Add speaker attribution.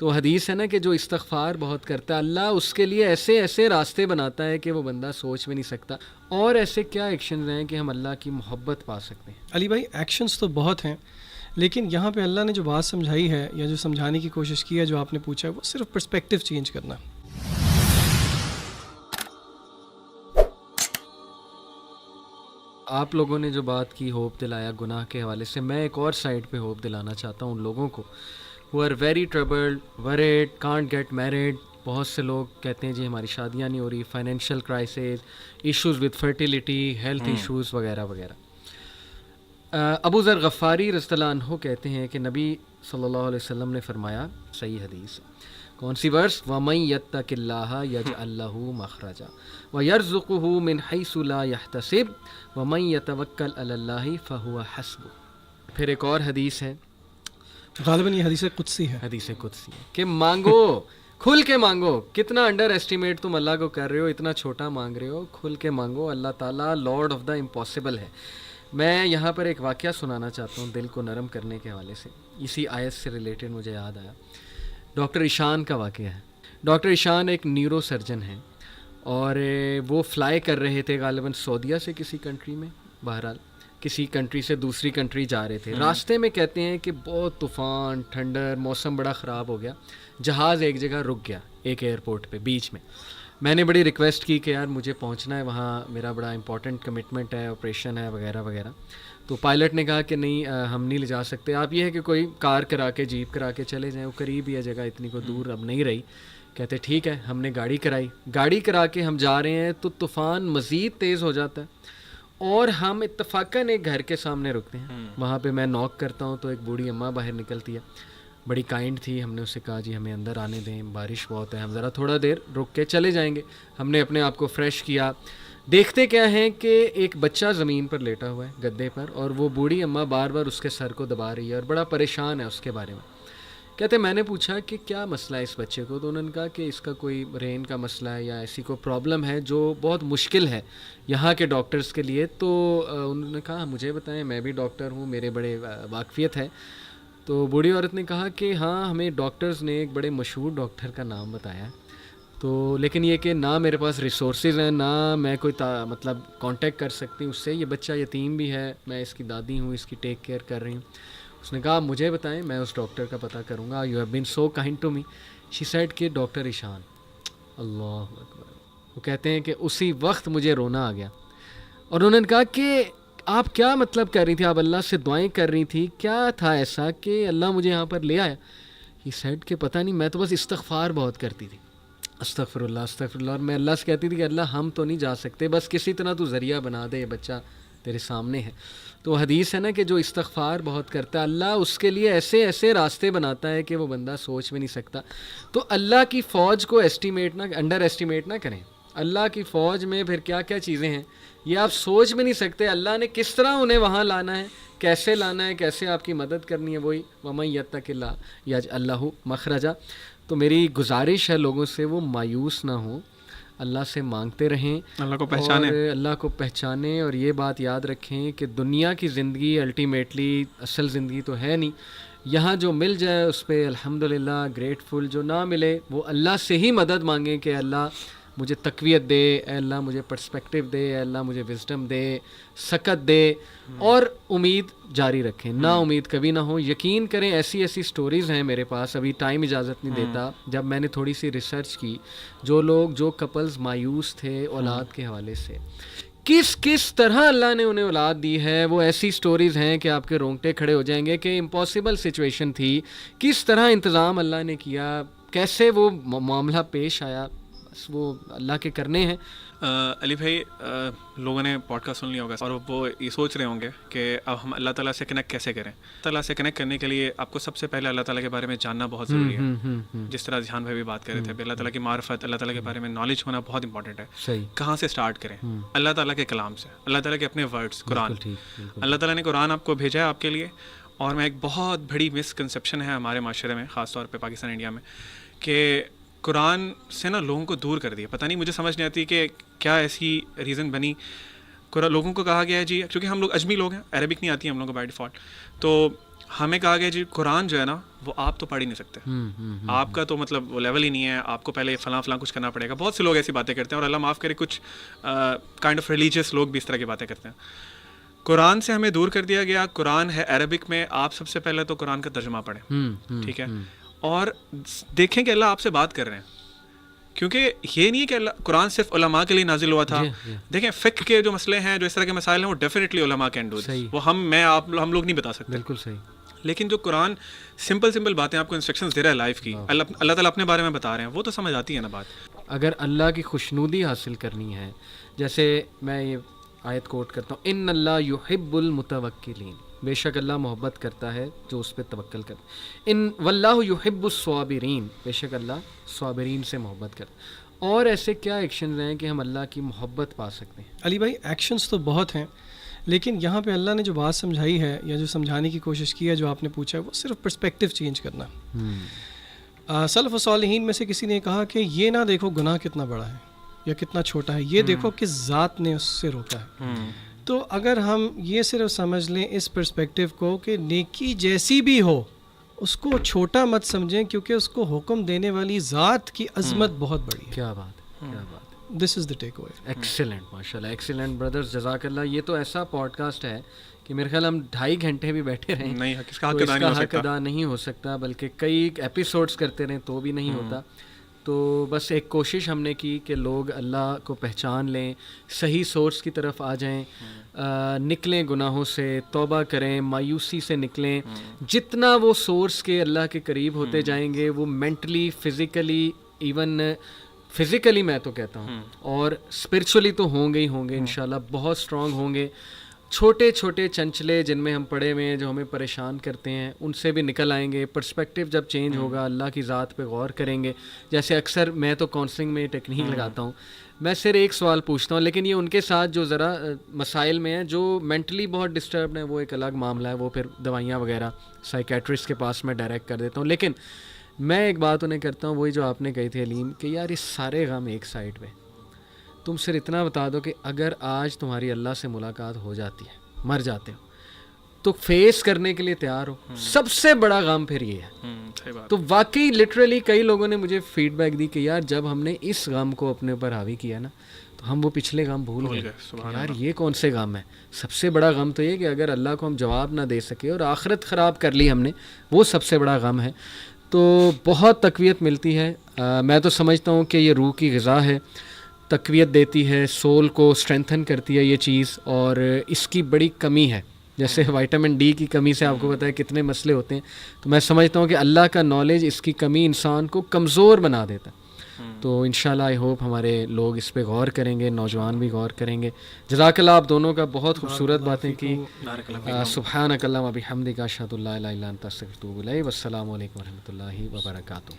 Speaker 1: تو حدیث ہے نا کہ جو استغفار بہت کرتا ہے اللہ اس کے لیے ایسے ایسے راستے بناتا ہے کہ وہ بندہ سوچ بھی نہیں سکتا. اور ایسے کیا ایکشنز ہیں کہ ہم اللہ کی محبت پا سکتے ہیں؟
Speaker 2: علی بھائی ایکشنز تو بہت ہیں، لیکن یہاں پہ اللہ نے جو بات سمجھائی ہے یا جو سمجھانے کی کوشش کی ہے، جو آپ نے پوچھا ہے، وہ صرف پرسپیکٹیو چینج کرنا.
Speaker 1: آپ لوگوں نے جو بات کی ہوپ دلایا گناہ کے حوالے سے، میں ایک اور سائڈ پہ ہوپ دلانا چاہتا ہوں ان لوگوں کو who are very troubled, worried, can't get married. بہت سے لوگ کہتے ہیں جی ہماری شادیاں نہیں ہو رہی، financial crisis, issues with fertility, health issues وغیرہ وغیرہ. ابو ذر غفاری رضی اللہ عنہ کہتے ہیں کہ نبی صلی اللہ علیہ وسلم نے فرمایا، صحیح حدیث، کون سی ورس؟ وَمَن يَتَّقِ اللَّهَ يَجْعَل لَّهُ مَخْرَجًا وَيَرْزُقْهُ مِنْ حَيْثُ لَا يَحْتَسِبُ وَمَن يَتَوَكَّلْ عَلَى اللَّهِ فَهُوَ حَسْبُهُ. پھر ایک اور حدیث ہے،
Speaker 2: غالباً یہ حدیث قدسی ہے،
Speaker 1: حدیث قدسی ہے کہ مانگو، کھل کے مانگو. کتنا انڈر ایسٹیمیٹ تم اللہ کو کر رہے ہو، اتنا چھوٹا مانگ رہے ہو. کھل کے مانگو، اللہ تعالیٰ لارڈ آف دا امپاسبل ہے. میں یہاں پر ایک واقعہ سنانا چاہتا ہوں دل کو نرم کرنے کے حوالے سے، اسی آیت سے ریلیٹڈ مجھے یاد آیا. ڈاکٹر ایشان کا واقعہ ہے. ڈاکٹر ایشان ایک نیورو سرجن ہیں اور وہ فلائی کر رہے تھے غالباً سعودیہ سے کسی کنٹری میں، بہرحال کسی کنٹری سے دوسری کنٹری جا رہے تھے. راستے میں کہتے ہیں کہ بہت طوفان، ٹھنڈر، موسم بڑا خراب ہو گیا. جہاز ایک جگہ رک گیا، ایک ایئرپورٹ پہ بیچ میں. میں نے بڑی ریکویسٹ کی کہ یار مجھے پہنچنا ہے وہاں، میرا بڑا امپورٹنٹ کمٹمنٹ ہے، آپریشن ہے وغیرہ وغیرہ. تو پائلٹ نے کہا کہ نہیں ہم نہیں لے جا سکتے، آپ یہ ہے کہ کوئی کار کرا کے، جیپ کرا کے چلے جائیں، وہ قریب ہی ہے جگہ، اتنی کو دور اب نہیں رہی. کہتے ٹھیک ہے. ہم نے گاڑی کرائی، گاڑی کرا کے ہم جا رہے ہیں تو طوفان مزید تیز ہو جاتا ہے اور ہم اتفاقاً ایک گھر کے سامنے رکتے ہیں. وہاں پہ میں نوک کرتا ہوں تو ایک بوڑھی اماں باہر نکلتی ہے، بڑی کائنڈ تھی. ہم نے اسے کہا جی ہمیں اندر آنے دیں، بارش بہت ہے، ہم ذرا تھوڑا دیر رک کے چلے جائیں گے. ہم نے اپنے آپ کو فریش کیا. دیکھتے کیا ہیں کہ ایک بچہ زمین پر لیٹا ہوا ہے گدے پر، اور وہ بوڑھی اماں بار بار اس کے سر کو دبا رہی ہے اور بڑا پریشان ہے اس کے بارے میں. کہتے میں نے پوچھا کہ کیا مسئلہ ہے اس بچے کو، تو انہوں نے کہا کہ اس کا کوئی برین کا مسئلہ ہے یا ایسی کوئی پرابلم ہے جو بہت مشکل ہے یہاں کے ڈاکٹرز کے لیے. تو انہوں نے کہا مجھے بتائیں، میں بھی ڈاکٹر ہوں، میرے بڑے واقفیت ہے. تو بوڑھی عورت نے کہا کہ ہاں ہمیں ڈاکٹرز نے ایک بڑے مشہور ڈاکٹر کا نام بتایا ہے، تو لیکن یہ کہ نہ میرے پاس ریسورسز ہیں، نہ میں کوئی مطلب کانٹیکٹ کر سکتی ہوں اس سے. یہ بچہ یتیم بھی ہے، میں اس کی دادی ہوں، اس کی ٹیک کیئر کر رہی ہوں. اس نے کہا مجھے بتائیں، میں اس ڈاکٹر کا پتہ کروں گا. You have been so kind to me. She said کہ ڈاکٹر ایشان. اللہ اکبر. وہ کہتے ہیں کہ اسی وقت مجھے رونا آ گیا. اور انہوں نے کہا کہ آپ کیا مطلب کر رہی تھی، آپ اللہ سے دعائیں کر رہی تھی، کیا تھا ایسا کہ اللہ مجھے یہاں پر لے آیا؟ ہی سیڈ کہ پتہ نہیں، میں تو بس استغفار بہت کرتی تھی، استغفر اللہ استغفر اللہ. اور میں اللہ سے کہتی تھی کہ اللہ ہم تو نہیں جا سکتے، بس کسی طرح تو ذریعہ بنا دے، بچہ تیرے سامنے ہے. تو حدیث ہے نا کہ جو استغفار بہت کرتا ہے اللہ اس کے لیے ایسے ایسے راستے بناتا ہے کہ وہ بندہ سوچ بھی نہیں سکتا. تو اللہ کی فوج کو انڈر ایسٹیمیٹ نہ کریں. اللہ کی فوج میں پھر کیا کیا چیزیں ہیں یہ آپ سوچ بھی نہیں سکتے. اللہ نے کس طرح انہیں وہاں لانا ہے، کیسے لانا ہے، کیسے آپ کی مدد کرنی ہے. وہی وَمَن يَتَّقِ اللَّهَ يَجْعَل لَّهُ مَخْرَجًا. تو میری گزارش ہے لوگوں سے وہ مایوس نہ ہوں، اللہ سے مانگتے رہیں،
Speaker 2: اللہ کو پہچانیں،
Speaker 1: اور اللہ کو پہچانیں. اور یہ بات یاد رکھیں کہ دنیا کی زندگی الٹیمیٹلی اصل زندگی تو ہے نہیں. یہاں جو مل جائے اس پہ الحمدللہ گریٹفل، جو نہ ملے وہ اللہ سے ہی مدد مانگیں کہ اللہ مجھے تقویت دے، اے اللہ مجھے پرسپیکٹیو دے، اے اللہ مجھے وزڈم دے، سکت دے. اور امید جاری رکھیں، نا امید کبھی نہ ہو. یقین کریں ایسی ایسی سٹوریز ہیں میرے پاس، ابھی ٹائم اجازت نہیں دیتا. جب میں نے تھوڑی سی ریسرچ کی، جو کپلز مایوس تھے اولاد کے حوالے سے، کس طرح اللہ نے انہیں اولاد دی ہے، وہ ایسی سٹوریز ہیں کہ آپ کے رونگٹے کھڑے ہو جائیں گے کہ امپاسبل سچویشن تھی، کس طرح انتظام اللہ نے کیا، کیسے وہ معاملہ پیش آیا. بس وہ اللہ کے کرنے ہیں.
Speaker 3: علی بھائی، لوگوں نے پوڈ کاسٹ سن لیا ہوگا اور وہ یہ سوچ رہے ہوں گے کہ اب ہم اللہ تعالیٰ سے کنیکٹ کیسے کریں. اللہ تعالیٰ سے کنیکٹ کرنے کے لیے آپ کو سب سے پہلے اللہ تعالیٰ کے بارے میں جاننا بہت ضروری ہے. جس طرح ذہان بھائی بھی بات کر رہے تھے، اللہ تعالیٰ کی معرفت، اللہ تعالیٰ کے بارے میں نالج ہونا بہت امپورٹنٹ ہے.
Speaker 1: صحیح.
Speaker 3: کہاں سے اسٹارٹ کریں؟ اللہ تعالیٰ کے کلام سے، اللہ تعالیٰ کے اپنے ورڈس، قرآن. اللہ تعالیٰ نے قرآن آپ کو بھیجا ہے آپ کے لیے. اور میں ایک بہت بڑی مسکنسیپشن ہے ہمارے معاشرے میں، خاص طور پہ پاکستان انڈیا میں، کہ قرآن سے نا لوگوں کو دور کر دیا. پتہ نہیں، مجھے سمجھ نہیں آتی کہ کیا ایسی ریزن بنی. لوگوں کو کہا گیا ہے جی، کیونکہ ہم لوگ اجمی لوگ ہیں، عربک نہیں آتی ہم لوگوں کو بائی ڈیفالٹ، تو ہمیں کہا گیا جی قرآن جو ہے نا وہ آپ تو پڑھ ہی نہیں سکتے, آپ کا تو مطلب وہ لیول ہی نہیں ہے, آپ کو پہلے فلاں فلاں کچھ کرنا پڑے گا. بہت سے لوگ ایسی باتیں کرتے ہیں, اور اللہ معاف کرے کچھ کائنڈ آف ریلیجیس لوگ بھی اس طرح کی باتیں کرتے ہیں. قرآن سے ہمیں دور کر دیا گیا. قرآن ہے عربک میں, آپ سب سے پہلے تو قرآن کا ترجمہ پڑھیں, ٹھیک ہے, اور دیکھیں کہ اللہ آپ سے بات کر رہے ہیں, کیونکہ یہ نہیں ہے کہ اللہ قرآن صرف علماء کے لیے نازل ہوا تھا. دیکھیں فقہ کے جو مسئلے ہیں, جو اس طرح کے مسائل ہیں, وہ ڈیفینیٹلی علماء کین ڈو, وہ ہم لوگ نہیں بتا سکتے.
Speaker 1: بالکل صحیح.
Speaker 3: لیکن جو قرآن سمپل باتیں آپ کو انسٹرکشنز دے رہا ہے لائف کی, اللہ تعالیٰ اپنے بارے میں بتا رہے ہیں, وہ تو سمجھ آتی ہے نا بات.
Speaker 1: اگر اللہ کی خوشنودی حاصل کرنی ہے, جیسے میں یہ آیت کوٹ کرتا ہوں, ان اللہ یحب المتوکلین, بے شک اللہ محبت کرتا ہے جو اس پہ توکل کرتا ہے. ان واللہ یحب الصابرین, بے شک اللہ صابرین سے محبت کرتا ہے. اور ایسے کیا ایکشنز ہیں کہ ہم اللہ کی محبت پا سکتے ہیں؟
Speaker 2: علی بھائی ایکشنز تو بہت ہیں, لیکن یہاں پہ اللہ نے جو بات سمجھائی ہے یا جو سمجھانے کی کوشش کی ہے, جو آپ نے پوچھا ہے, وہ صرف پرسپیکٹیو چینج کرنا. سلف و صالحین میں سے کسی نے کہا کہ یہ نہ دیکھو گناہ کتنا بڑا ہے یا کتنا چھوٹا ہے, یہ دیکھو کہ ذات نے اس سے روکا ہے. تو اگر ہم یہ صرف سمجھ لیں اس پرسپیکٹیو کو کہ نیکی جیسی بھی ہو اس کو چھوٹا مت سمجھیں, کیونکہ اس کو حکم دینے والی ذات کی عظمت بہت بڑی ہے.
Speaker 1: کیا بات ہے, کیا بات.
Speaker 2: دس از دا ٹیک اوے.
Speaker 1: ایکسیلنٹ, ماشاء اللہ, ایکسیلنٹ برادرز, جزاک اللہ. یہ تو ایسا پوڈ کاسٹ ہے کہ میرے خیال ہم 2.5 گھنٹے بھی بیٹھے رہیں
Speaker 3: نہیں,
Speaker 1: تو اس کا حق ادا نہیں ہو سکتا, بلکہ کئی ایپیسوڈز کرتے رہیں تو بھی نہیں ہوتا. تو بس ایک کوشش ہم نے کی کہ لوگ اللہ کو پہچان لیں, صحیح سورس کی طرف آ جائیں, نکلیں گناہوں سے, توبہ کریں, مایوسی سے نکلیں. جتنا وہ سورس کے اللہ کے قریب ہوتے جائیں گے, وہ مینٹلی, فزیکلی, ایون فزیکلی میں تو کہتا ہوں, اور اسپرچولی تو ہوں گے ہی ہوں گے انشاءاللہ, بہت اسٹرانگ ہوں گے. چھوٹے چھوٹے چنچلے جن میں ہم پڑے ہوئے ہیں, جو ہمیں پریشان کرتے ہیں, ان سے بھی نکل آئیں گے. پرسپیکٹیو جب چینج ہوگا, اللہ کی ذات پہ غور کریں گے. جیسے اکثر میں تو کاؤنسلنگ میں ٹیکنیک لگاتا ہوں, میں صرف ایک سوال پوچھتا ہوں, لیکن یہ ان کے ساتھ جو ذرا مسائل میں ہیں, جو مینٹلی بہت ڈسٹربڈ ہیں, وہ ایک الگ معاملہ ہے, وہ پھر دوائیاں وغیرہ سائیکیٹرسٹ کے پاس میں ڈائریکٹ کر دیتا ہوں. لیکن میں ایک بات انہیں کرتا ہوں, وہی جو آپ نے کہی تھی علیم, کہ یار یہ سارے غم ایک سائڈ پہ, تم صرف اتنا بتا دو کہ اگر آج تمہاری اللہ سے ملاقات ہو جاتی ہے, مر جاتے ہو, تو فیس کرنے کے لیے تیار ہو. سب سے بڑا غم پھر یہ ہے. تو واقعی لٹرلی کئی لوگوں نے مجھے فیڈ بیک دی کہ یار جب ہم نے اس غم کو اپنے اوپر حاوی کیا نا, تو ہم وہ پچھلے غم بھول گئے. یار یہ کون سے غم ہے؟ سب سے بڑا غم تو یہ کہ اگر اللہ کو ہم جواب نہ دے سکے اور آخرت خراب کر لی ہم نے, وہ سب سے بڑا غم ہے. تو بہت تقویت ملتی ہے. میں تو سمجھتا ہوں کہ یہ روح کی غذا ہے, تقویت دیتی ہے, سول کو اسٹرینتھن کرتی ہے یہ چیز, اور اس کی بڑی کمی ہے. جیسے وائٹامن ڈی کی کمی سے آپ کو پتہ ہے کتنے مسئلے ہوتے ہیں, تو میں سمجھتا ہوں کہ اللہ کا نالج, اس کی کمی انسان کو کمزور بنا دیتا ہے. تو انشاءاللہ آئی ہوپ ہمارے لوگ اس پہ غور کریں گے, نوجوان بھی غور کریں گے. جزاک اللہ آپ دونوں کا, بہت خوبصورت باتیں کی. سبحانک اللہم و بحمدک اشہد ان لا الہ الا انت استغفرک و اتوب الیک. والسلام علیکم و رحمۃ اللہ وبرکاتہ.